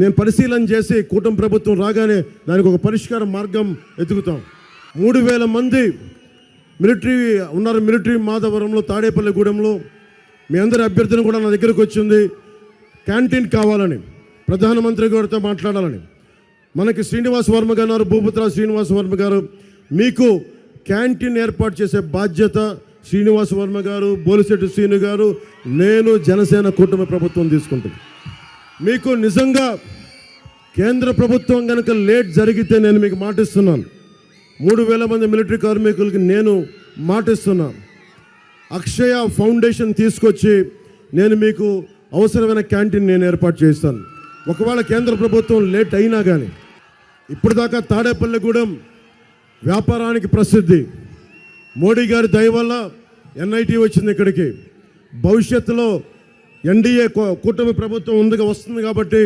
నేను పరిశీలన చేసి కూటమి ప్రభుత్వం రాగానే దానికి ఒక పరిష్కార మార్గం వెతుకుతాం. 3,000 మంది మిలిటరీ ఉన్నారు. మిలిటరీ మాధవరంలో, తాడేపల్లిగూడెంలో మీ అందరి అభ్యర్థన కూడా నా దగ్గరకు వచ్చింది. క్యాంటీన్ కావాలని, ప్రధానమంత్రి గారితో మాట్లాడాలని. మనకి శ్రీనివాస్ వర్మ గారు, భూపతిరాజు శ్రీనివాస్ వర్మ గారు, మీకు క్యాంటీన్ ఏర్పాటు చేసే బాధ్యత శ్రీనివాస్ వర్మ గారు, బోలిశెట్టి శ్రీను గారు, నేను, జనసేన కూటమి ప్రభుత్వం తీసుకుంటుంది. మీకు నిజంగా కేంద్ర ప్రభుత్వం కనుక లేట్ జరిగితే నేను మీకు మాటిస్తున్నాను, 3,000 మంది మిలిటరీ కార్మికులకి నేను మాటిస్తున్నాను, అక్షయ ఫౌండేషన్ తీసుకొచ్చి నేను మీకు అవసరమైన క్యాంటీన్ నేను ఏర్పాటు చేస్తాను. ఒకవేళ కేంద్ర ప్రభుత్వం లేట్ అయినా కానీ, ఇప్పుడు దాకా తాడేపల్లిగూడెం వ్యాపారానికి ప్రసిద్ధి. మోడీ గారి దయ వల్ల ఎన్ఐటీ వచ్చింది ఇక్కడికి. భవిష్యత్తులో ఎన్డీఏ కూటమి ప్రభుత్వం వస్తుంది కాబట్టి